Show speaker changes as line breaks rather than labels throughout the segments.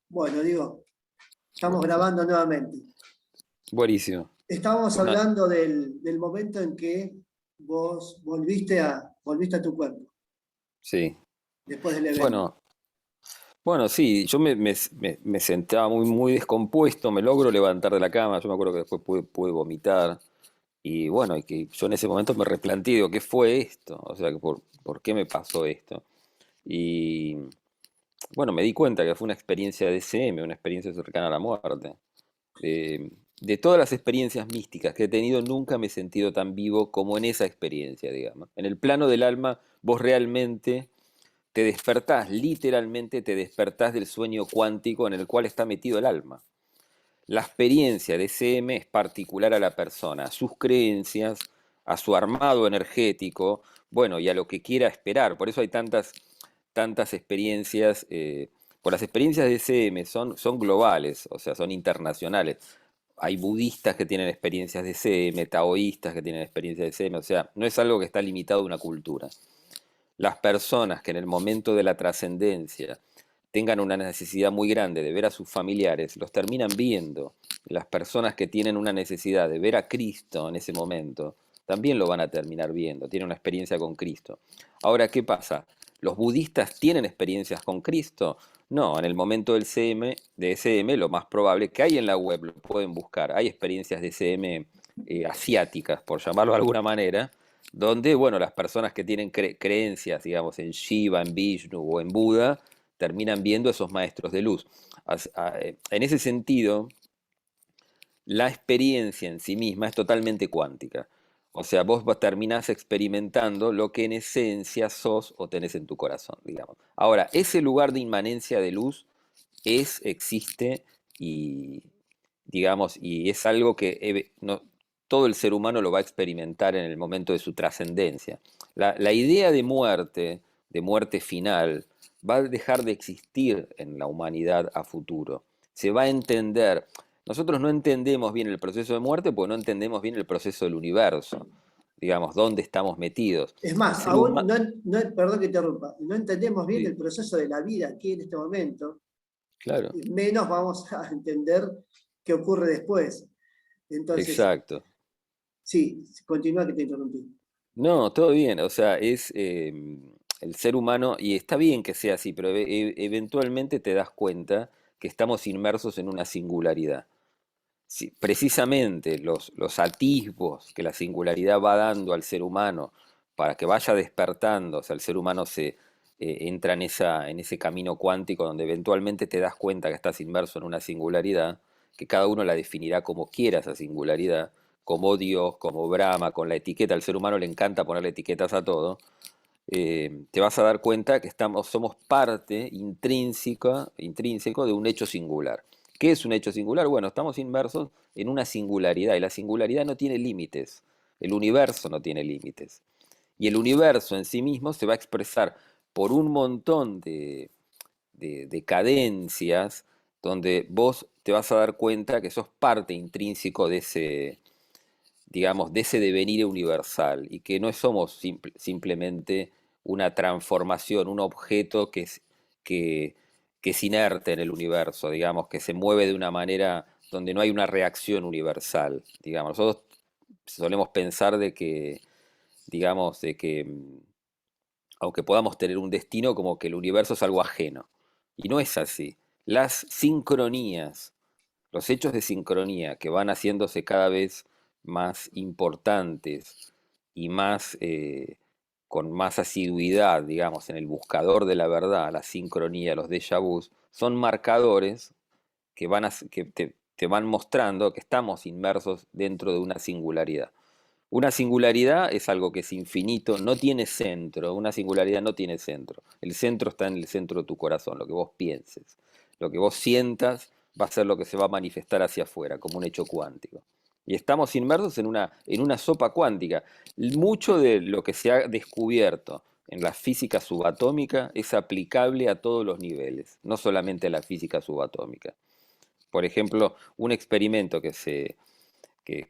Bueno, digo, estamos grabando nuevamente.
Buenísimo.
Estábamos
Bueno,
hablando del momento en que vos volviste a tu cuerpo,
sí.
después del evento.
Bueno, bueno, sí, yo me sentaba muy descompuesto, me logro levantar de la cama, yo me acuerdo que después pude vomitar, y bueno, y que yo en ese momento me replanteé, digo, ¿qué fue esto? O sea, ¿por qué me pasó esto? Y bueno, me di cuenta que fue una experiencia de SM, una experiencia cercana a la muerte. De todas las experiencias místicas que he tenido, nunca me he sentido tan vivo como en esa experiencia, digamos. En el plano del alma, vos realmente te despertás, literalmente te despertás del sueño cuántico en el cual está metido el alma. La experiencia de CM es particular a la persona, a sus creencias, a su armado energético, bueno, y a lo que quiera esperar. Por eso hay tantas experiencias, por las experiencias de CM son globales, o sea, son internacionales. Hay budistas que tienen experiencias de CM, taoístas que tienen experiencias de CM, o sea, no es algo que está limitado a una cultura. Las personas que en el momento de la trascendencia tengan una necesidad muy grande de ver a sus familiares, los terminan viendo. Las personas que tienen una necesidad de ver a Cristo en ese momento, también lo van a terminar viendo, tienen una experiencia con Cristo. Ahora, ¿qué pasa? ¿Los budistas tienen experiencias con Cristo? No, en el momento de SM, lo más probable que hay en la web, lo pueden buscar, hay experiencias de SM asiáticas, por llamarlo de alguna manera, donde, bueno, las personas que tienen creencias, digamos, en Shiva, en Vishnu o en Buda, terminan viendo esos maestros de luz. En ese sentido, la experiencia en sí misma es totalmente cuántica. O sea, terminás experimentando lo que en esencia sos o tenés en tu corazón, digamos. Ahora, ese lugar de inmanencia de luz existe y, digamos, y es algo que todo el ser humano lo va a experimentar en el momento de su trascendencia. La idea de muerte final, va a dejar de existir en la humanidad a futuro. Se va a entender. Nosotros no entendemos bien el proceso de muerte porque no entendemos bien el proceso del universo, digamos, dónde estamos metidos.
Es
El
más,
ser
aún
humano,
perdón que interrumpa, no entendemos bien
sí,
el proceso de la vida aquí en este momento,
claro,
menos vamos a entender qué ocurre después. Entonces,
exacto.
sí, continúa que te interrumpí.
No, todo bien, o sea, es el ser humano, y está bien que sea así, pero eventualmente te das cuenta que estamos inmersos en una singularidad. Sí, precisamente los atisbos que la singularidad va dando al ser humano para que vaya despertando, o sea, el ser humano entra en ese camino cuántico donde eventualmente te das cuenta que estás inmerso en una singularidad, que cada uno la definirá como quiera esa singularidad, como Dios, como Brahma, con la etiqueta. Al ser humano le encanta ponerle etiquetas a todo. Te vas a dar cuenta que somos parte intrínseco de un hecho singular. ¿Qué es un hecho singular? Bueno, estamos inmersos en una singularidad y la singularidad no tiene límites. El universo no tiene límites. Y el universo en sí mismo se va a expresar por un montón de cadencias donde vos te vas a dar cuenta que sos parte intrínseco de digamos, de ese devenir universal y que no somos simplemente una transformación, un objeto que, que es inerte en el universo, digamos, que se mueve de una manera donde no hay una reacción universal, digamos. Nosotros solemos pensar digamos, de que aunque podamos tener un destino, como que el universo es algo ajeno. Y no es así. Las sincronías, los hechos de sincronía que van haciéndose cada vez más importantes y con más asiduidad, digamos, en el buscador de la verdad, la sincronía, los déjà vus, son marcadores que te van mostrando que estamos inmersos dentro de una singularidad. Una singularidad es algo que es infinito, no tiene centro, una singularidad no tiene centro. El centro está en el centro de tu corazón, lo que vos pienses. Lo que vos sientas va a ser lo que se va a manifestar hacia afuera, como un hecho cuántico. Y estamos inmersos en una sopa cuántica. Mucho de lo que se ha descubierto en la física subatómica es aplicable a todos los niveles, no solamente a la física subatómica. Por ejemplo, un experimento que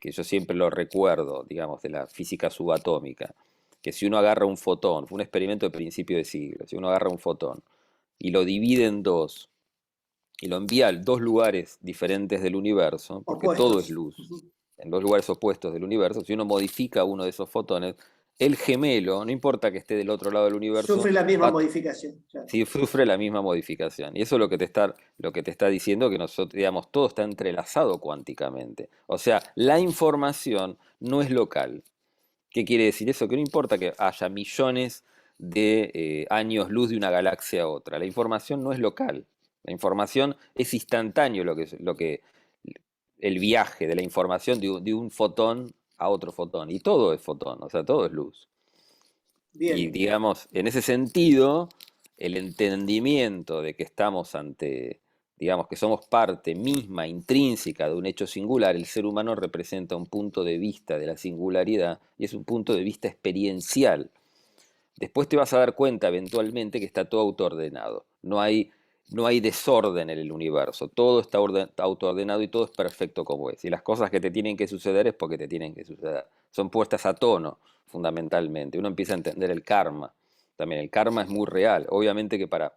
yo siempre lo recuerdo, digamos, de la física subatómica, que si uno agarra un fotón, fue un experimento de principio de siglo, si uno agarra un fotón y lo divide en dos, y lo envía a dos lugares diferentes del universo, porque todo es
Opuestos.
luz,
Ujú.
en dos lugares opuestos del universo, si uno modifica uno de esos fotones, el gemelo, no importa que esté del otro lado del universo,
Sufre la misma
va,
modificación. Claro.
sí, sufre la misma modificación. Y eso es lo que te está diciendo que nosotros, digamos, todo está entrelazado cuánticamente. O sea, la información no es local. ¿Qué quiere decir eso? Que no importa que haya millones de años luz de una galaxia a otra. La información no es local. La información es instantáneo el viaje de la información de un fotón a otro fotón. Y todo es fotón, o sea, todo es luz. Y
Bien,
digamos, en ese sentido, el entendimiento de que estamos ante, digamos, que somos parte misma, intrínseca de un hecho singular, el ser humano representa un punto de vista de la singularidad y es un punto de vista experiencial. Después te vas a dar cuenta eventualmente que está todo autoordenado. No hay desorden en el universo. Todo está autoordenado y todo es perfecto como es. Y las cosas que te tienen que suceder es porque te tienen que suceder. Son puestas a tono, fundamentalmente. Uno empieza a entender el karma. También el karma es muy real. Obviamente que para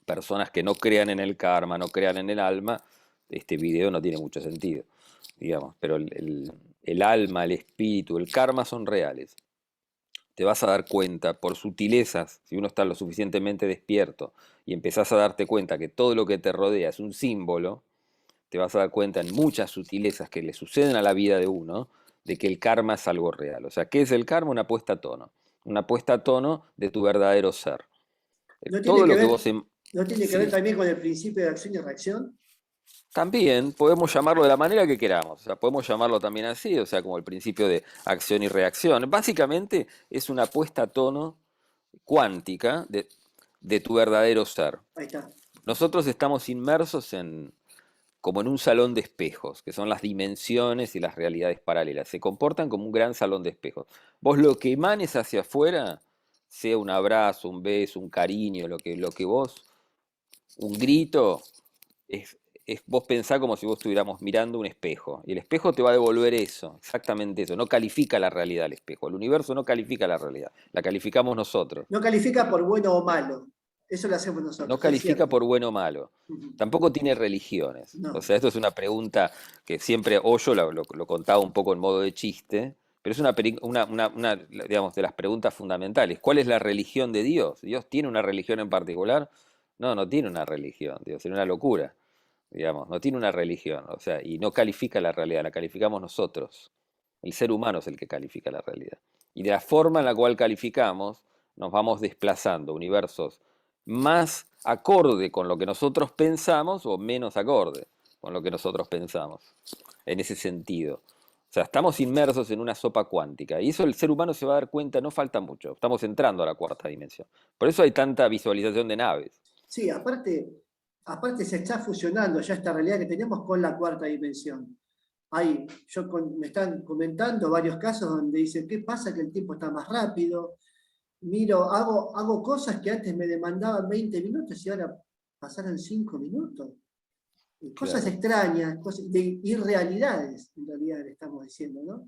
personas que no crean en el karma, no crean en el alma, este video no tiene mucho sentido, digamos. Pero el alma, el espíritu, el karma son reales. Te vas a dar cuenta por sutilezas, si uno está lo suficientemente despierto y empezás a darte cuenta que todo lo que te rodea es un símbolo, te vas a dar cuenta en muchas sutilezas que le suceden a la vida de uno, de que el karma es algo real. O sea, ¿qué es el karma? Una puesta a tono. Una puesta a tono de tu verdadero ser.
¿no tiene
Todo
que
lo que
ver,
vos...
no tiene que ver
Sí.
también con el principio de acción y reacción?
También podemos llamarlo de la manera que queramos, o sea, podemos llamarlo también así, o sea, como el principio de acción y reacción. Básicamente es una puesta a tono cuántica de tu verdadero ser.
Ahí está.
Nosotros estamos inmersos como en un salón de espejos, que son las dimensiones y las realidades paralelas. Se comportan como un gran salón de espejos. Vos lo que emanes hacia afuera, sea un abrazo, un beso, un cariño, lo que vos, un grito, es, vos pensás como si vos estuviéramos mirando un espejo. Y el espejo te va a devolver eso, exactamente eso. No califica la realidad el espejo. El universo no califica la realidad, la calificamos nosotros.
No califica por bueno o malo. Eso lo hacemos
No
nosotros, es
califica
cierto.
por bueno o malo.
Ujú.
Tampoco tiene religiones. O
No,
sea, esto es una pregunta que siempre, o yo lo contaba un poco en modo de chiste, pero es digamos, de las preguntas fundamentales. ¿Cuál es la religión de Dios? ¿Dios tiene una religión en particular? No, no tiene una religión, Dios, sería una locura, digamos, no tiene una religión, o sea, y no califica la realidad, la calificamos nosotros. El ser humano es el que califica la realidad. Y de la forma en la cual calificamos, nos vamos desplazando universos más acorde con lo que nosotros pensamos o menos acorde con lo que nosotros pensamos, en ese sentido. O sea, estamos inmersos en una sopa cuántica y eso el ser humano se va a dar cuenta, no falta mucho, estamos entrando a la cuarta dimensión. Por eso hay tanta visualización de naves.
sí, aparte se está fusionando ya esta realidad que tenemos con la cuarta dimensión. Me están comentando varios casos donde dicen, ¿qué pasa? Que el tiempo está más rápido. Miro, hago cosas que antes me demandaban 20 minutos y ahora pasaron 5 minutos. Cosas
Claro.
extrañas, cosas de irrealidades, en realidad le estamos diciendo, ¿no? Todo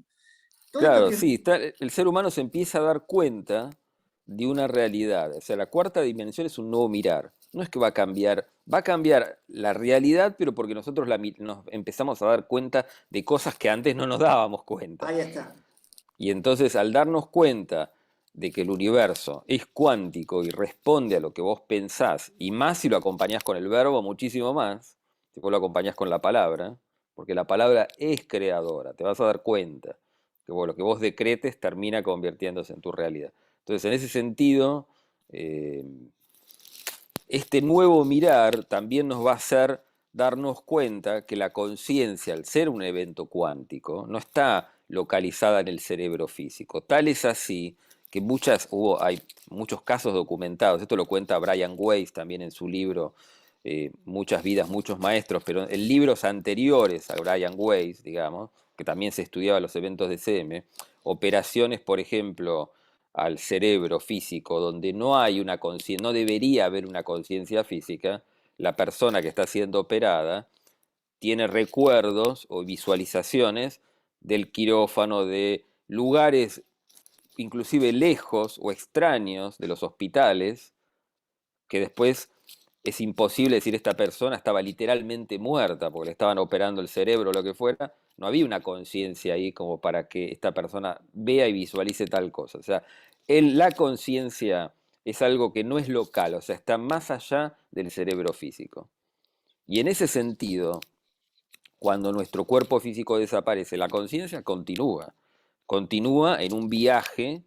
esto
Claro,
que,
sí, el ser humano se empieza a dar cuenta de una realidad. O sea, la cuarta dimensión es un nuevo mirar. No es que va a cambiar la realidad, pero porque nosotros nos empezamos a dar cuenta de cosas que antes no nos dábamos cuenta.
ahí está.
Y entonces al darnos cuenta de que el universo es cuántico y responde a lo que vos pensás, y más si lo acompañás con el verbo, muchísimo más, si vos lo acompañás con la palabra, porque la palabra es creadora, te vas a dar cuenta que lo que vos decretes termina convirtiéndose en tu realidad. Entonces, en ese sentido, eh, este nuevo mirar también nos va a hacer darnos cuenta que la conciencia, al ser un evento cuántico, no está localizada en el cerebro físico. Tal es así que hay muchos casos documentados, esto lo cuenta Brian Weiss también en su libro Muchas vidas, muchos maestros, pero en libros anteriores a Brian Weiss, digamos, que también se estudiaba los eventos de CM, operaciones, por ejemplo, al cerebro físico, donde no hay una conciencia, no debería haber una conciencia física, la persona que está siendo operada tiene recuerdos o visualizaciones del quirófano, de lugares inclusive lejos o extraños de los hospitales, que después es imposible decir esta persona estaba literalmente muerta porque le estaban operando el cerebro o lo que fuera. No había una conciencia ahí como para que esta persona vea y visualice tal cosa. O sea, la conciencia es algo que no es local, o sea, está más allá del cerebro físico. Y en ese sentido, cuando nuestro cuerpo físico desaparece, la conciencia continúa. Continúa en un viaje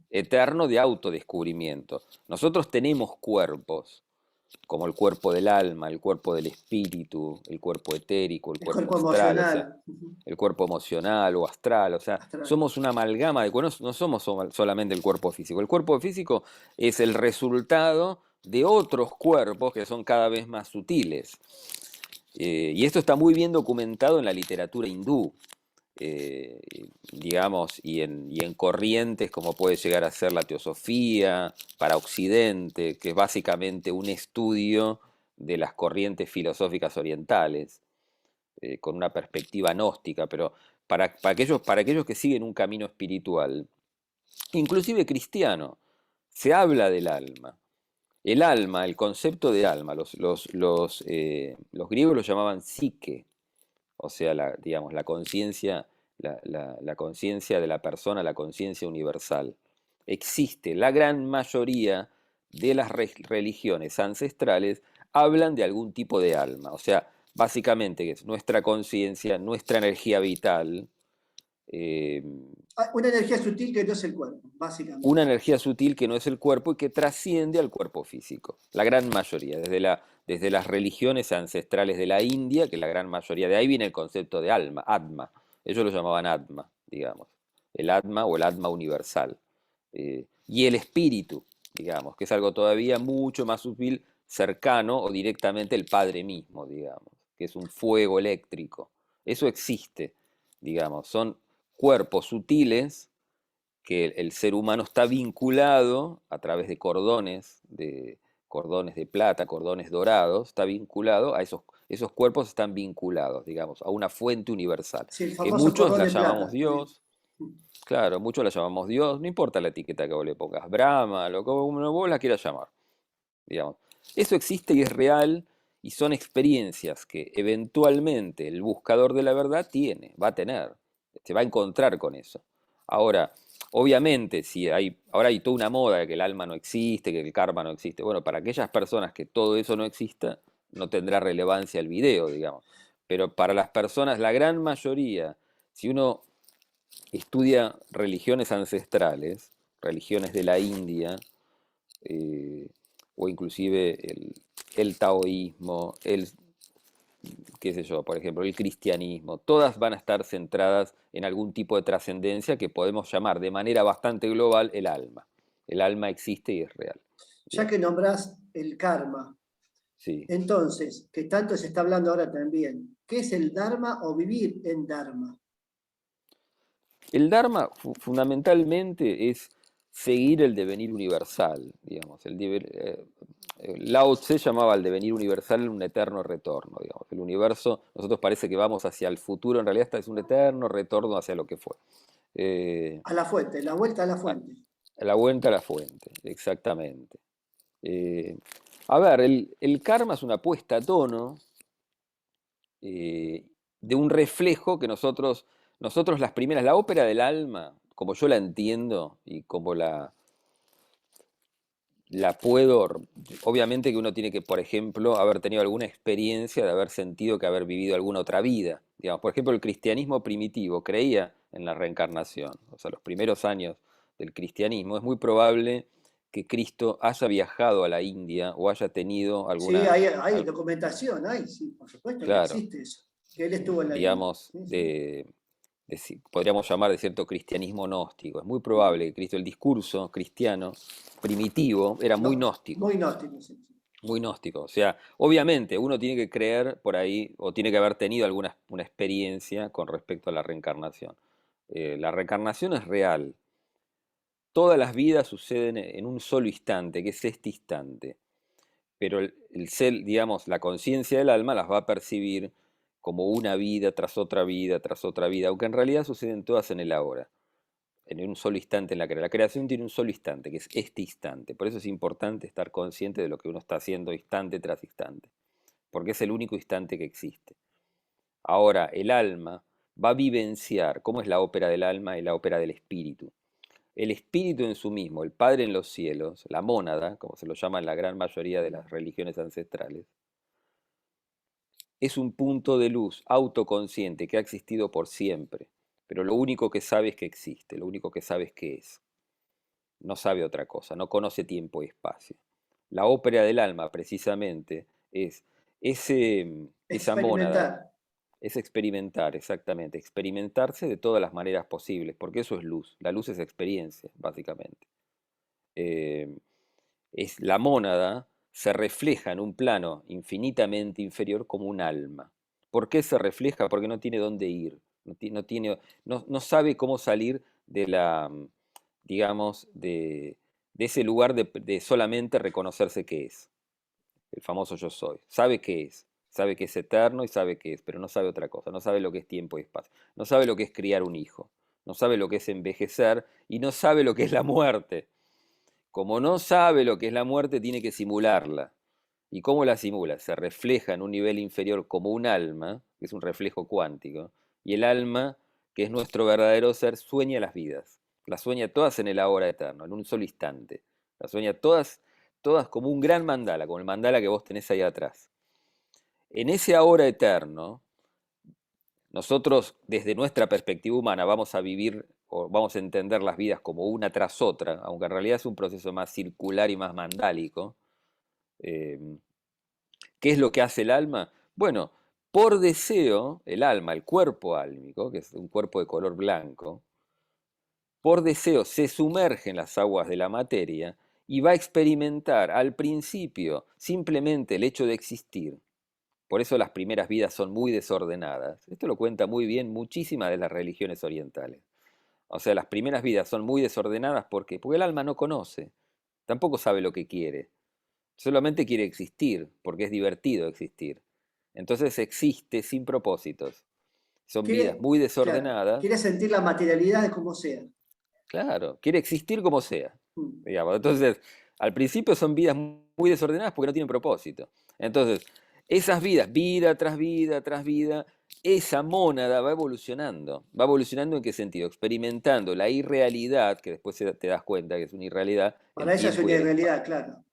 eterno de autodescubrimiento. Nosotros tenemos cuerpos, como el cuerpo del alma, el cuerpo del espíritu, el cuerpo etérico, el
El
cuerpo
cuerpo
astral, o sea,
emocional.
el cuerpo emocional o astral, o sea,
Astral.
somos una amalgama de cuerpos, no somos solamente el cuerpo físico. El cuerpo físico es el resultado de otros cuerpos que son cada vez más sutiles. Y esto está muy bien documentado en la literatura hindú, eh, digamos, y en corrientes como puede llegar a ser la teosofía para Occidente, que es básicamente un estudio de las corrientes filosóficas orientales, con una perspectiva gnóstica, pero para aquellos que siguen un camino espiritual, inclusive cristiano, se habla del alma. El alma, el concepto de alma, los griegos lo llamaban psique, o sea, digamos, la conciencia, la conciencia de la persona, la conciencia universal. Existe, la gran mayoría de las religiones ancestrales hablan de algún tipo de alma, o sea, básicamente que es nuestra conciencia, nuestra energía vital, eh,
Una energía sutil que no es el cuerpo,
una
básicamente.
energía sutil que no es el cuerpo y que trasciende al cuerpo físico. La gran mayoría, desde las religiones ancestrales de la India, que la gran mayoría, de ahí viene el concepto de alma, atma. Ellos lo llamaban atma, digamos. El atma o el atma universal. Y el espíritu, digamos, que es algo todavía mucho más sutil, cercano o directamente el Padre mismo, digamos, que es un fuego eléctrico. Eso existe, digamos, son cuerpos sutiles que el ser humano está vinculado a través de cordones de plata, cordones dorados, está vinculado a esos cuerpos están vinculados, digamos, a una fuente universal,
Sí, el
que
famoso
muchos
cordón
la
de
llamamos
plata.
Dios, claro, muchos la llamamos Dios, no importa la etiqueta que vos le pongas, Brahma, lo que vos la quieras llamar, digamos. Eso existe y es real y son experiencias que eventualmente el buscador de la verdad va a tener, se va a encontrar con eso. Ahora, obviamente, si ahora hay toda una moda de que el alma no existe, que el karma no existe. Bueno, para aquellas personas que todo eso no exista, no tendrá relevancia el video, digamos. Pero para las personas, la gran mayoría, si uno estudia religiones ancestrales, religiones de la India, eh, o inclusive el taoísmo, qué sé yo, por ejemplo, el cristianismo, todas van a estar centradas en algún tipo de trascendencia que podemos llamar de manera bastante global el alma. El alma existe y es real,
Ya
digamos.
que nombrás el karma,
Sí.
entonces, que tanto se está hablando ahora también, ¿qué es el dharma o vivir en dharma?
El Dharma fundamentalmente es seguir el devenir universal, digamos. Lao Tse llamaba al devenir universal un eterno retorno, digamos. El universo, nosotros parece que vamos hacia el futuro, en realidad este es un eterno retorno hacia lo que fue. Eh,
A la fuente, la vuelta a la
a,
fuente.
a la vuelta a la fuente, exactamente. Eh, a ver, el karma es una puesta a tono eh, de un reflejo que nosotros la ópera del alma, como yo la entiendo y como la puedo, obviamente que uno tiene que, por ejemplo, haber tenido alguna experiencia de haber sentido que haber vivido alguna otra vida. Digamos, por ejemplo, el cristianismo primitivo creía en la reencarnación. O sea, los primeros años del cristianismo es muy probable que Cristo haya viajado a la India o haya tenido
Sí,
alguna,
hay documentación, hay, sí, por supuesto que
claro,
existe eso. Que él estuvo en la India.
digamos,
Sí, sí.
podríamos llamar de cierto cristianismo gnóstico. Es muy probable que Cristo, el discurso cristiano primitivo, era muy
No,
gnóstico,
muy gnóstico, sí.
muy gnóstico. O sea, obviamente uno tiene que creer por ahí o tiene que haber tenido una experiencia con respecto a la reencarnación. La reencarnación es real. Todas las vidas suceden en un solo instante, que es este instante. Pero el ser, digamos, la conciencia del alma las va a percibir como una vida tras otra vida tras otra vida, aunque en realidad suceden todas en el ahora. en un solo instante en la creación. La creación tiene un solo instante, que es este instante. Por eso es importante estar consciente de lo que uno está haciendo instante tras instante, porque es el único instante que existe. Ahora, el alma va a vivenciar cómo es la ópera del alma y la ópera del espíritu. El espíritu en sí mismo, el Padre en los cielos, la mónada, como se lo llama en la gran mayoría de las religiones ancestrales, es un punto de luz autoconsciente que ha existido por siempre, pero lo único que sabe es que existe, lo único que sabe es que es. No sabe otra cosa, no conoce tiempo y espacio. La ópera del alma, precisamente, es esa mónada,
Experimentar.
es experimentar, exactamente, experimentarse de todas las maneras posibles, porque eso es luz. La luz es experiencia, básicamente. Eh, es la mónada se refleja en un plano infinitamente inferior como un alma. ¿Por qué se refleja? Porque no tiene dónde ir, no sabe cómo salir de la, digamos, de ese lugar de solamente reconocerse que es, el famoso yo soy. Sabe que es eterno y sabe que es, pero no sabe otra cosa, no sabe lo que es tiempo y espacio, no sabe lo que es criar un hijo, no sabe lo que es envejecer y no sabe lo que es la muerte. Como no sabe lo que es la muerte, tiene que simularla. ¿Y cómo la simula? Se refleja en un nivel inferior como un alma, que es un reflejo cuántico, y el alma, que es nuestro verdadero ser, sueña las vidas. Las sueña todas en el ahora eterno, en un solo instante. Las sueña todas, todas como un gran mandala, como el mandala que vos tenés ahí atrás. En ese ahora eterno, nosotros, desde nuestra perspectiva humana, vamos a vivir o vamos a entender las vidas como una tras otra, aunque en realidad es un proceso más circular y más mandálico. Eh, ¿Qué es lo que hace el alma? Bueno, por deseo, el alma, el cuerpo álmico, que es un cuerpo de color blanco, por deseo se sumerge en las aguas de la materia y va a experimentar al principio simplemente el hecho de existir. Por eso las primeras vidas son muy desordenadas. Esto lo cuenta muy bien muchísimas de las religiones orientales. O sea, las primeras vidas son muy desordenadas porque el alma no conoce, tampoco sabe lo que quiere, solamente quiere existir porque es divertido existir. Entonces existe sin propósitos. Son vidas
Quiere,
muy
claro,
desordenadas,
quiere sentir la materialidad de como sea.
claro, quiere existir como sea,
Mm.
digamos. Entonces, al principio son vidas muy desordenadas porque no tienen propósito. Entonces, esas vidas, vida tras vida tras vida, esa mónada va evolucionando ¿en qué sentido? Experimentando la irrealidad, que después te das cuenta que es una irrealidad,
Para
en
ella es
tiempo y
una
en espacio.
irrealidad, claro.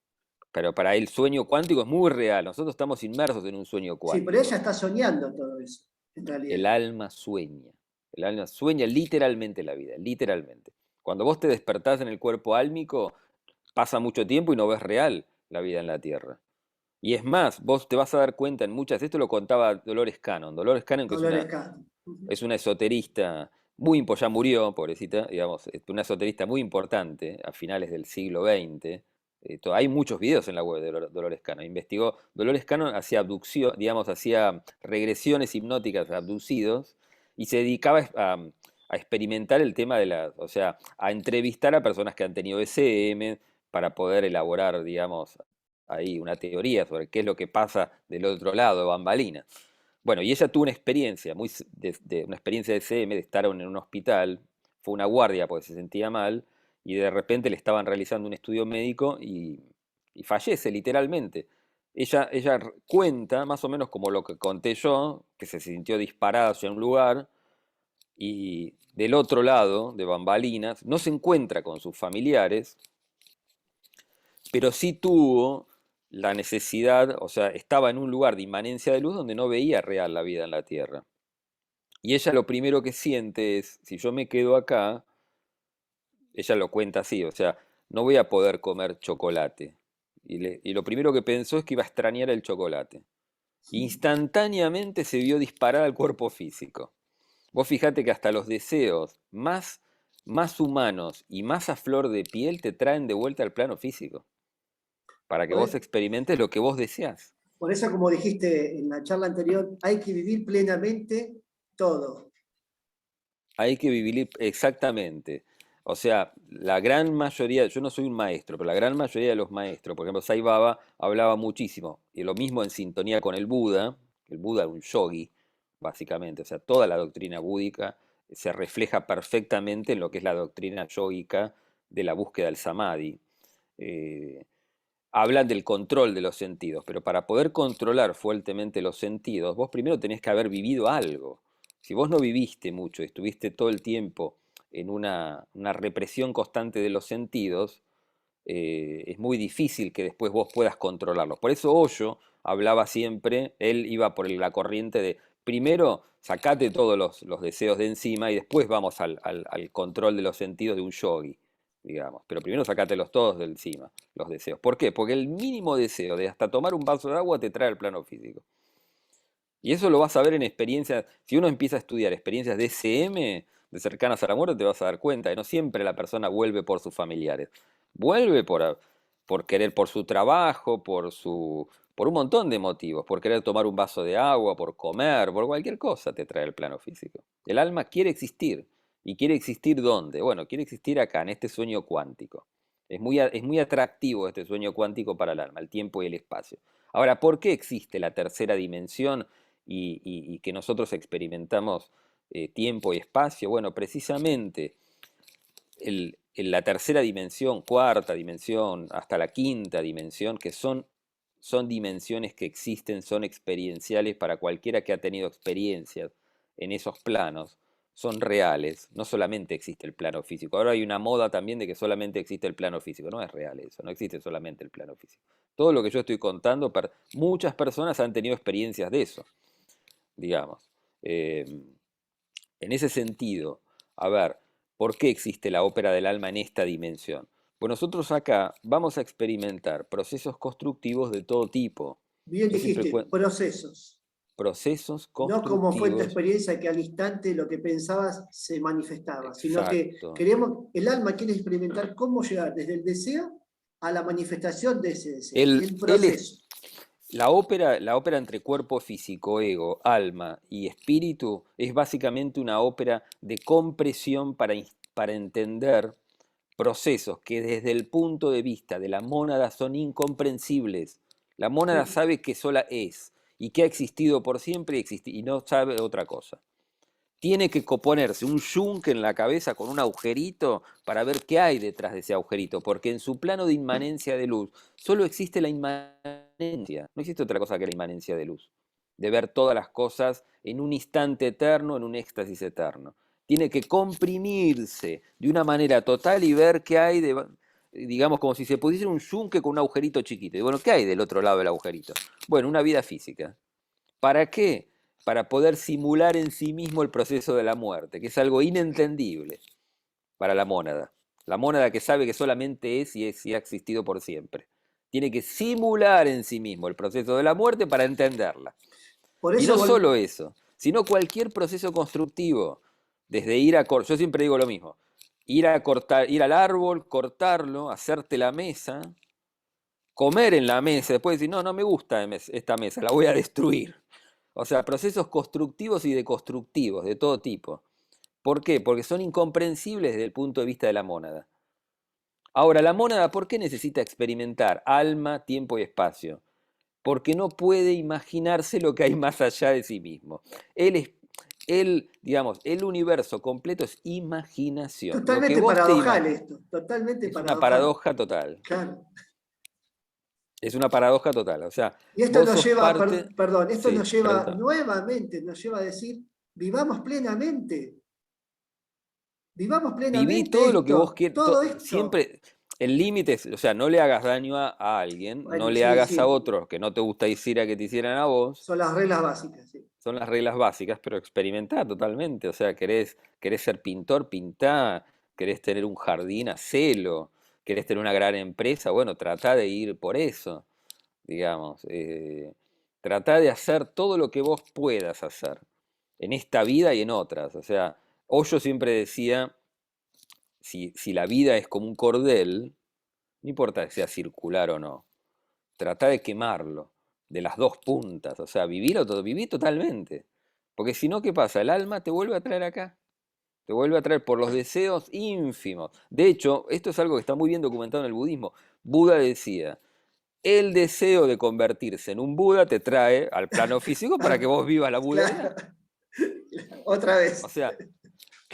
Pero para el sueño cuántico es muy real, nosotros estamos inmersos en un sueño
Sí, pero ella
cuántico.
está soñando todo eso, en realidad.
El alma sueña. El alma sueña literalmente la vida, literalmente. Cuando vos te despertás en el cuerpo álmico, pasa mucho tiempo y no ves real la vida en la Tierra. Y es más, vos te vas a dar cuenta en muchas, esto lo contaba Dolores Cannon. Dolores Cannon, que
Dolores Cannon. Ujú.
es una esoterista ya murió, pobrecita, digamos, una esoterista muy importante a finales del siglo XX. Hay muchos videos en la web de Dolores Cannon. Investigó, Dolores Cannon hacía abducción, digamos, hacía regresiones hipnóticas a abducidos y se dedicaba a experimentar el tema o sea, a entrevistar a personas que han tenido SM para poder elaborar, digamos, ahí una teoría sobre qué es lo que pasa del otro lado de bambalinas. Bueno, y ella tuvo una experiencia, una experiencia de CM, de estar en un hospital, fue una guardia porque se sentía mal, y de repente le estaban realizando un estudio médico y fallece literalmente. Ella cuenta, más o menos como lo que conté yo, que se sintió disparada hacia un lugar, y del otro lado, de bambalinas, no se encuentra con sus familiares, pero sí tuvo la necesidad, o sea, estaba en un lugar de inmanencia de luz donde no veía real la vida en la Tierra. Y ella lo primero que siente es, si yo me quedo acá, ella lo cuenta así, o sea, no voy a poder comer chocolate. Y lo primero que pensó es que iba a extrañar el chocolate. Instantáneamente se vio disparar al cuerpo físico. Vos fijate que hasta los deseos más humanos y más a flor de piel te traen de vuelta al plano físico, para que
Por,
vos
e-
experimentes lo que vos deseás.
por eso, como dijiste en la charla anterior, hay que vivir plenamente todo.
Hay que vivir exactamente. O sea, la gran mayoría, yo no soy un maestro, pero la gran mayoría de los maestros, por ejemplo, Sai Baba hablaba muchísimo, y lo mismo en sintonía con el Buda, que el Buda era un yogi, básicamente, o sea, toda la doctrina búdica se refleja perfectamente en lo que es la doctrina yógica de la búsqueda del samadhi. Eh, Hablan del control de los sentidos, pero para poder controlar fuertemente los sentidos, vos primero tenés que haber vivido algo. Si vos no viviste mucho, estuviste todo el tiempo en una represión constante de los sentidos, es muy difícil que después vos puedas controlarlos. Por eso Osho hablaba siempre, él iba por la corriente de, primero sacate todos los deseos de encima y después vamos al control de los sentidos de un yogi, digamos. Pero primero sacátelos todos de encima, los deseos. ¿Por qué? Porque el mínimo deseo de hasta tomar un vaso de agua te trae al plano físico. Y eso lo vas a ver en experiencias, si uno empieza a estudiar experiencias de SM, de cercanas a la muerte, te vas a dar cuenta que no siempre la persona vuelve por sus familiares. Vuelve por querer, por su trabajo, por un montón de motivos, por querer tomar un vaso de agua, por comer, por cualquier cosa te trae el plano físico. El alma quiere existir. ¿Y quiere existir dónde? Bueno, quiere existir acá, en este sueño cuántico. Es muy atractivo este sueño cuántico para el alma, el tiempo y el espacio. Ahora, ¿por qué existe la tercera dimensión y que nosotros experimentamos tiempo y espacio? Bueno, precisamente en la tercera dimensión, cuarta dimensión, hasta la quinta dimensión, que son dimensiones que existen, son experienciales para cualquiera que ha tenido experiencias en esos planos, son reales, no solamente existe el plano físico. Ahora hay una moda también de que solamente existe el plano físico, no es real eso, no existe solamente el plano físico. Todo lo que yo estoy contando, muchas personas han tenido experiencias de eso, digamos. Eh, en ese sentido, a ver, ¿por qué existe la ópera del alma en esta dimensión? Pues nosotros acá vamos a experimentar procesos constructivos de todo tipo.
Bien
Yo siempre
dijiste,
cuento
procesos.
procesos
No como fue en tu
constructivos,
experiencia que al instante lo que pensabas se manifestaba, sino que
exacto.
queremos, el alma quiere experimentar cómo llegar desde el deseo a la manifestación de ese deseo,
Él,
el
él es,
proceso.
la ópera entre cuerpo físico, ego, alma y espíritu es básicamente una ópera de compresión para entender procesos que desde el punto de vista de la mónada son incomprensibles. La mónada
Sí.
sabe que sola es y que ha existido por siempre y no sabe otra cosa. Tiene que ponerse un yunque en la cabeza con un agujerito para ver qué hay detrás de ese agujerito, porque en su plano de inmanencia de luz solo existe la inmanencia, no existe otra cosa que la inmanencia de luz, de ver todas las cosas en un instante eterno, en un éxtasis eterno. Tiene que comprimirse de una manera total y ver qué hay digamos, como si se pusiera un yunque con un agujerito chiquito. Y bueno, ¿qué hay del otro lado del agujerito? Bueno, una vida física. ¿Para qué? Para poder simular en sí mismo el proceso de la muerte, que es algo inentendible para la mónada. La mónada que sabe que solamente es y ha existido por siempre. Tiene que simular en sí mismo el proceso de la muerte para entenderla.
Por
Y
eso
no solo eso, sino cualquier proceso constructivo. Desde ir a cortar, yo siempre digo lo mismo, ir a cortar, ir al árbol, cortarlo, hacerte la mesa, comer en la mesa, después decir, no, no me gusta esta mesa, la voy a destruir. O sea, procesos constructivos y deconstructivos de todo tipo. ¿Por qué? Porque son incomprensibles desde el punto de vista de la mónada. Ahora, la mónada, ¿por qué necesita experimentar alma, tiempo y espacio? Porque no puede imaginarse lo que hay más allá de sí mismo. Digamos, el universo completo es imaginación. Lo que
totalmente
vos te
paradojal
imaginas
esto, totalmente
es una
paradojal.
paradoja total.
Claro.
Es una paradoja total. O sea,
Y esto
vos
nos
sos
lleva,
parte...
perdón, esto
Sí,
nos lleva
pregunta.
nuevamente, nos lleva a decir, vivamos plenamente, vivamos
Viví
plenamente
todo lo que vos
esto,
quieras,
todo esto.
siempre, el límite es, o sea, no le hagas daño a alguien, no
Bueno,
le
sí,
hagas a
sí,
otros que no te gusta decir a que te hicieran a vos,
son las reglas básicas, sí.
son las reglas básicas, pero experimentá totalmente, o sea, querés ser pintor, pintá, querés tener un jardín, hacelo, querés tener una gran empresa, bueno, tratá de ir por eso, digamos, tratá de hacer todo lo que vos puedas hacer, en esta vida y en otras, o sea, Hoyo siempre decía si la vida es como un cordel, no importa que sea circular o no, trata de quemarlo de las dos puntas, o sea, viví totalmente. Porque si no, ¿qué pasa? El alma te vuelve a traer acá, te vuelve a traer por los deseos ínfimos. De hecho, esto es algo que está muy bien documentado en el budismo. Buda decía, el deseo de convertirse en un Buda te trae al plano físico para que vos vivas la
Claro,
budeidad.
otra
O
vez.
sea,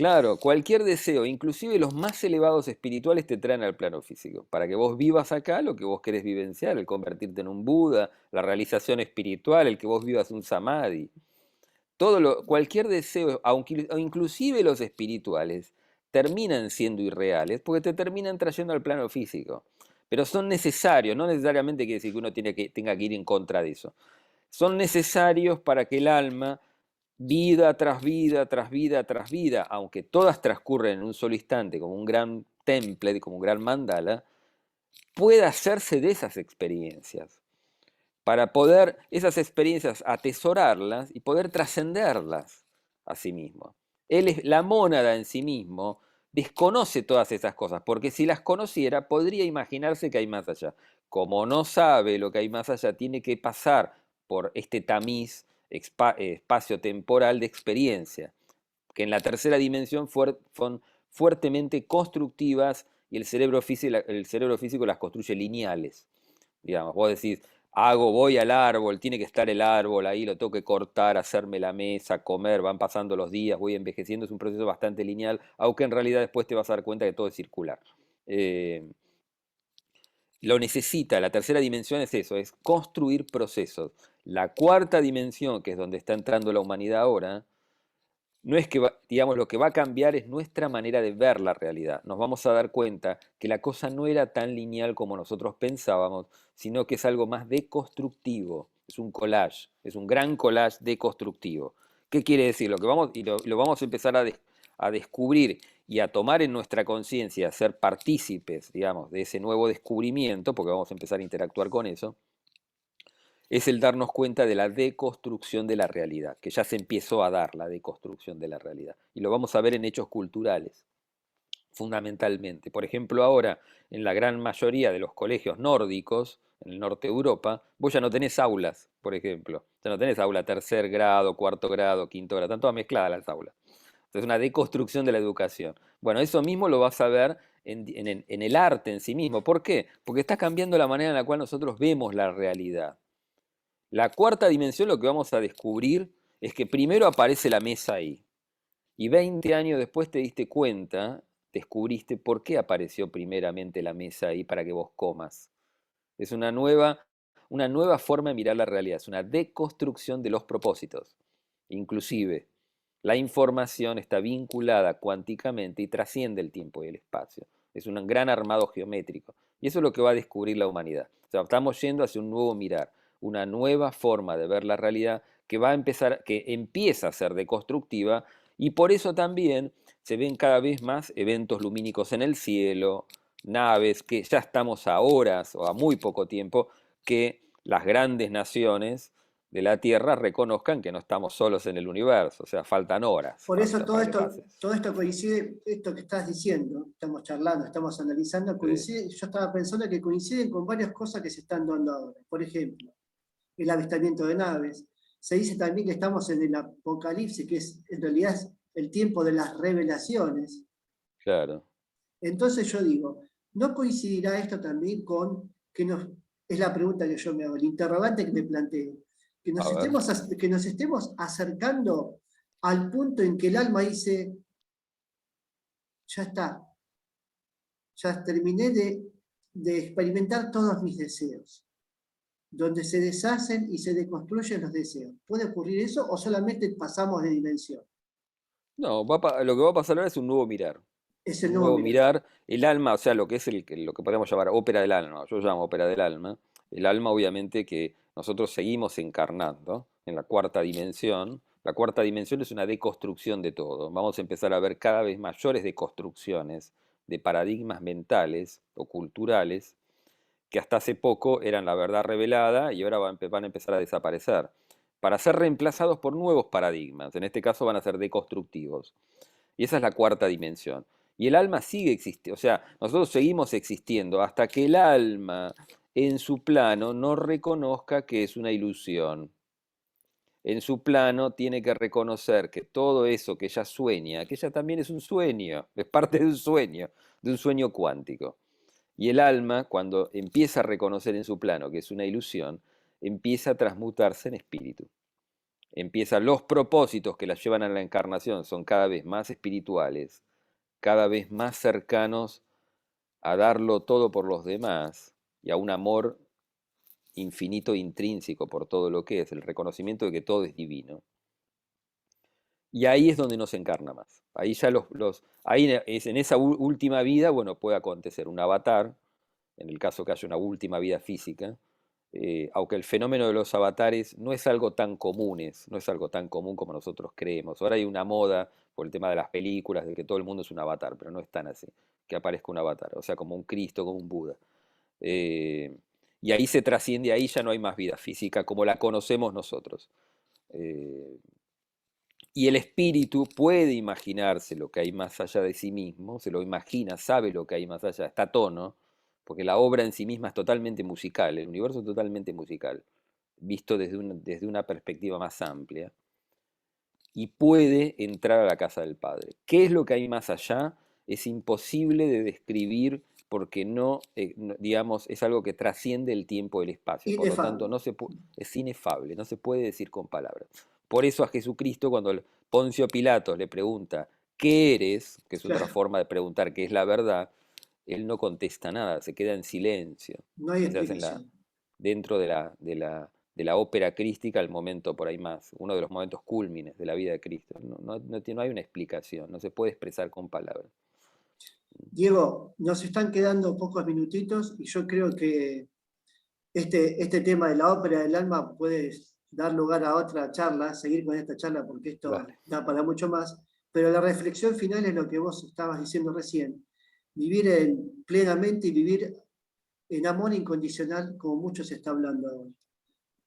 Claro, cualquier deseo, inclusive los más elevados espirituales, te traen al plano físico, para que vos vivas acá lo que vos querés vivenciar, el convertirte en un Buda, la realización espiritual, el que vos vivas un samadhi. Cualquier deseo, aunque, o inclusive los espirituales, terminan siendo irreales porque te terminan trayendo al plano físico. Pero son necesarios, no necesariamente quiere decir que uno tenga que ir en contra de eso. Son necesarios para que el alma, vida tras vida, tras vida, tras vida, aunque todas transcurren en un solo instante, como un gran temple, como un gran mandala, pueda hacerse de esas experiencias para poder esas experiencias atesorarlas y poder trascenderlas a sí mismo. La mónada en sí mismo desconoce todas esas cosas, porque si las conociera podría imaginarse que hay más allá. Como no sabe lo que hay más allá, tiene que pasar por este tamiz espacio-temporal de experiencia, que en la tercera dimensión son fuertemente constructivas y el cerebro físico las construye lineales. Digamos, vos decís, voy al árbol, tiene que estar el árbol ahí, lo tengo que cortar, hacerme la mesa, comer, van pasando los días, voy envejeciendo, es un proceso bastante lineal, aunque en realidad después te vas a dar cuenta que todo es circular. Eh, lo necesita, la tercera dimensión es eso, es construir procesos. La cuarta dimensión, que es donde está entrando la humanidad ahora, no es que, digamos, lo que va a cambiar es nuestra manera de ver la realidad. Nos vamos a dar cuenta que la cosa no era tan lineal como nosotros pensábamos, sino que es algo más deconstructivo. Es un collage, es un gran collage deconstructivo. ¿Qué quiere decir? Lo vamos a empezar a descubrir y a tomar en nuestra conciencia, a ser partícipes, digamos, de ese nuevo descubrimiento, porque vamos a empezar a interactuar con eso, es el darnos cuenta de la deconstrucción de la realidad, que ya se empezó a dar la deconstrucción de la realidad. Y lo vamos a ver en hechos culturales, fundamentalmente. Por ejemplo, ahora, en la gran mayoría de los colegios nórdicos, en el norte de Europa, vos ya no tenés aulas, por ejemplo. Ya no tenés aula tercer grado, cuarto grado, quinto grado, están todas mezcladas las aulas. Es una deconstrucción de la educación. Bueno, eso mismo lo vas a ver en el arte en sí mismo. ¿Por qué? Porque está cambiando la manera en la cual nosotros vemos la realidad. La cuarta dimensión, lo que vamos a descubrir es que primero aparece la mesa ahí. Y 20 años después te diste cuenta, descubriste por qué apareció primeramente la mesa ahí para que vos comas. Es una nueva forma de mirar la realidad, es una deconstrucción de los propósitos. Inclusive, la información está vinculada cuánticamente y trasciende el tiempo y el espacio. Es un gran armado geométrico. Y eso es lo que va a descubrir la humanidad. O sea, estamos yendo hacia un nuevo mirar, una nueva forma de ver la realidad que empieza a ser deconstructiva, y por eso también se ven cada vez más eventos lumínicos en el cielo, naves, que ya estamos a horas o a muy poco tiempo que las grandes naciones de la Tierra reconozcan que no estamos solos en el universo, o sea, faltan horas
Por eso
para que pase.
todo esto coincide, esto que estás diciendo, estamos charlando, estamos analizando,
Sí,
coincide, yo estaba pensando que coinciden con varias cosas que se están dando ahora. Por ejemplo, el avistamiento de naves. Se dice también que estamos en el apocalipsis, que es en realidad es el tiempo de las revelaciones.
claro.
Entonces yo digo, ¿no coincidirá esto también con es la pregunta que yo me hago, el interrogante que me planteo,
A ver.
que nos estemos acercando al punto en que el alma dice, ya está, ya terminé de experimentar todos mis deseos, donde se deshacen y se deconstruyen los deseos? ¿Puede ocurrir eso o solamente pasamos de dimensión?
No, lo que va a pasar ahora es un nuevo mirar.
Es el
Un
nuevo
nuevo
mirar.
mirar, el alma, o sea, lo que es lo que podemos llamar ópera del alma, yo llamo ópera del alma, el alma obviamente que nosotros seguimos encarnando en la cuarta dimensión. La cuarta dimensión es una deconstrucción de todo. Vamos a empezar a ver cada vez mayores deconstrucciones de paradigmas mentales o culturales que hasta hace poco eran la verdad revelada y ahora van a empezar a desaparecer, para ser reemplazados por nuevos paradigmas. En este caso van a ser deconstructivos. Y esa es la cuarta dimensión. Y el alma sigue existiendo, o sea, nosotros seguimos existiendo hasta que el alma en su plano no reconozca que es una ilusión. En su plano tiene que reconocer que todo eso que ella sueña, que ella también es un sueño, es parte de un sueño cuántico. Y el alma, cuando empieza a reconocer en su plano que es una ilusión, empieza a transmutarse en espíritu. empiezan los propósitos que la llevan a la encarnación, son cada vez más espirituales, cada vez más cercanos a darlo todo por los demás y a un amor infinito e intrínseco por todo lo que es, el reconocimiento de que todo es divino. Y ahí es donde no se encarna más. Ahí ya ahí es en esa última vida, bueno, puede acontecer un avatar, en el caso que haya una última vida física, aunque el fenómeno de los avatares no es algo tan común, no es algo tan común como nosotros creemos. Ahora hay una moda por el tema de las películas, de que todo el mundo es un avatar, pero no es tan así, que aparezca un avatar, o sea, como un Cristo, como un Buda. Eh, y ahí se trasciende, ahí ya no hay más vida física como la conocemos nosotros. Eh, y el espíritu puede imaginarse lo que hay más allá de sí mismo, se lo imagina, sabe lo que hay más allá, está a tono, porque la obra en sí misma es totalmente musical, el universo es totalmente musical, visto desde una perspectiva más amplia, y puede entrar a la casa del Padre. ¿Qué es lo que hay más allá? Es imposible de describir porque digamos, es algo que trasciende el tiempo y el espacio, por lo tanto
Inefable.
es inefable, no se puede decir con palabras. Por eso a Jesucristo cuando Poncio Pilatos le pregunta, ¿qué eres? Que es otra
Claro,
forma de preguntar qué es la verdad, él no contesta nada, se queda en silencio.
no hay
Quizás
explicación.
dentro de la ópera crística, el momento por ahí más, uno de los momentos cúlmines de la vida de Cristo. No hay una explicación, no se puede expresar con palabras.
Diego, nos están quedando pocos minutitos y yo creo que este tema de la ópera del alma puede dar lugar a otra charla, seguir con esta charla porque esto
Dale.
da para mucho más, pero la reflexión final es lo que vos estabas diciendo recién, vivir plenamente y vivir en amor incondicional como mucho se está hablando ahora,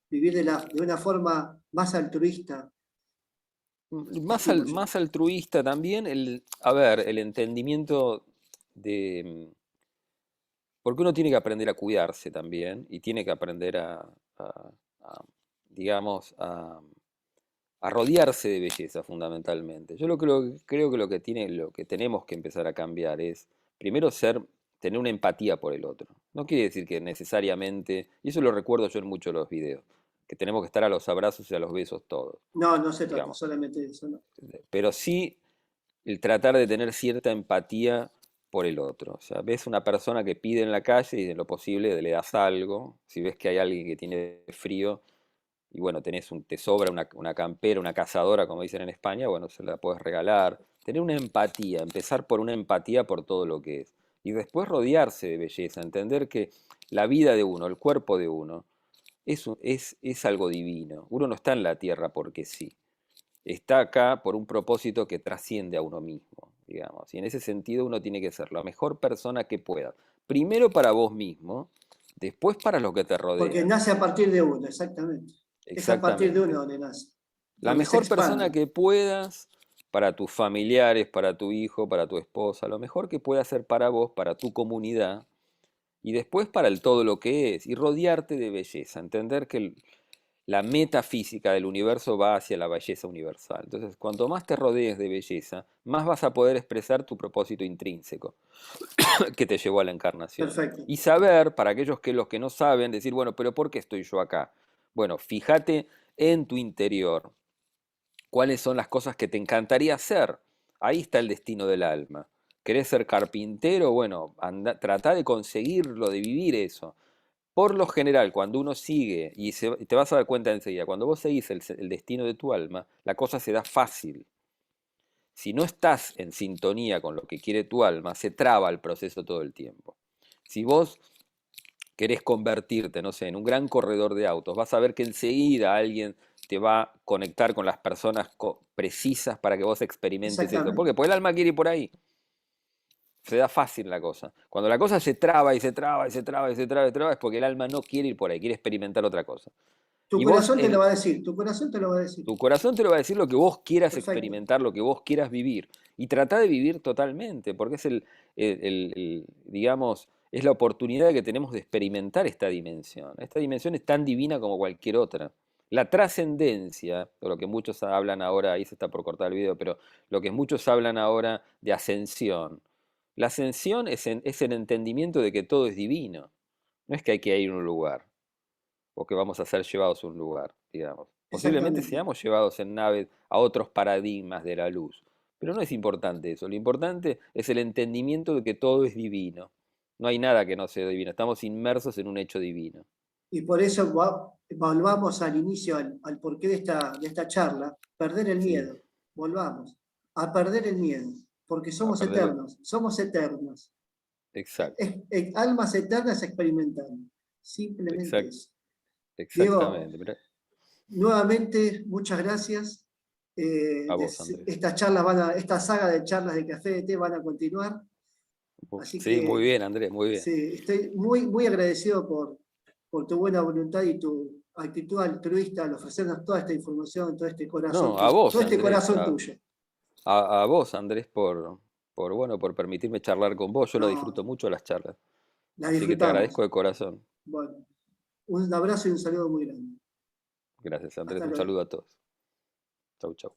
vivir de una forma más altruista, estimo yo.
Más altruista también, a ver, el entendimiento de. Porque uno tiene que aprender a cuidarse también y tiene que aprender a, digamos, a rodearse de belleza fundamentalmente. Yo creo que lo que tenemos que empezar a cambiar es, primero, tener una empatía por el otro. No quiere decir que necesariamente, y eso lo recuerdo yo en muchos de los videos, que tenemos que estar a los abrazos y a los besos todos,
No, no se trata
digamos.
solamente de eso, no.
Pero sí el tratar de tener cierta empatía por el otro. O sea, ves una persona que pide en la calle y en lo posible le das algo. Si ves que hay alguien que tiene frío, y bueno, te sobra una campera, una cazadora, como dicen en España, bueno, se la puedes regalar. Tener una empatía, empezar por una empatía por todo lo que es. Y después rodearse de belleza, entender que la vida de uno, el cuerpo de uno, es algo divino. Uno no está en la tierra porque sí. Está acá por un propósito que trasciende a uno mismo, digamos. Y en ese sentido uno tiene que ser la mejor persona que pueda. Primero para vos mismo, después para los que te
Porque
rodean.
nace a partir de uno, exactamente. Es a partir de uno
Exactamente.
donde nace,
La
donde se
mejor persona
expande.
que puedas para tus familiares, para tu hijo, para tu esposa, lo mejor que puedas hacer para vos, para tu comunidad, y después para el todo lo que es, y rodearte de belleza, entender que la metafísica del universo va hacia la belleza universal. Entonces, cuanto más te rodees de belleza, más vas a poder expresar tu propósito intrínseco que te llevó a la encarnación.
Perfecto.
Y saber, para aquellos que los que no saben, decir, bueno, pero ¿por qué estoy yo acá? Bueno, fíjate en tu interior cuáles son las cosas que te encantaría hacer. Ahí está el destino del alma. ¿Querés ser carpintero? Bueno, trata de conseguirlo, de vivir eso. Por lo general, cuando uno sigue, y te vas a dar cuenta enseguida, cuando vos seguís el destino de tu alma, la cosa se da fácil. Si no estás en sintonía con lo que quiere tu alma, se traba el proceso todo el tiempo. Si vos querés convertirte, no sé, en un gran corredor de autos, vas a ver que enseguida alguien te va a conectar con las personas precisas para que vos experimentes eso. ¿Por
Exactamente.
qué? Porque el alma quiere ir por ahí. Se da fácil la cosa. Cuando la cosa se traba y se traba y se traba y se traba y se traba es porque el alma no quiere ir por ahí, quiere experimentar otra cosa.
Tu
Y vos,
corazón te lo va a decir, tu corazón te lo va a decir.
tu corazón te lo va a decir lo que vos quieras
Perfecto.
experimentar, lo que vos quieras vivir. Y trata de vivir totalmente, porque es digamos, es la oportunidad que tenemos de experimentar esta dimensión. Esta dimensión es tan divina como cualquier otra. La trascendencia, o lo que muchos hablan ahora, ahí se está por cortar el video, pero lo que muchos hablan ahora de ascensión. La ascensión es el entendimiento de que todo es divino. No es que hay que ir a un lugar. o que vamos a ser llevados a un lugar, digamos. Posiblemente
Exactamente.
seamos llevados en naves a otros paradigmas de la luz, pero no es importante eso. Lo importante es el entendimiento de que todo es divino. No hay nada que no sea divino. Estamos inmersos en un hecho divino.
Y por eso volvamos al inicio, al porqué de esta charla, perder el
Sí,
miedo. Volvamos a perder el miedo, porque
a
somos
perder.
eternos, somos eternos.
Exacto,
Almas eternas experimentando. Simplemente
exact,
eso. Diego,
exactamente. Mirá,
nuevamente, muchas gracias.
a vos, Andrés.
Estas charlas esta saga de charlas de café de té van a continuar. Así
Sí, muy
que
bien, Andrés, muy bien.
sí, estoy muy agradecido por tu buena voluntad y tu actitud altruista al ofrecernos toda esta información, todo este corazón,
No, a vos,
todo este
Andrés,
corazón tuyo.
a vos, Andrés, bueno, por permitirme charlar con vos. Yo lo
No,
disfruto mucho las charlas.
la
Así que te
disfrutamos.
agradezco de corazón.
Bueno, un abrazo y un saludo muy grande.
Gracias, Andrés.
Hasta
Un
luego.
saludo a todos. Chau, chau.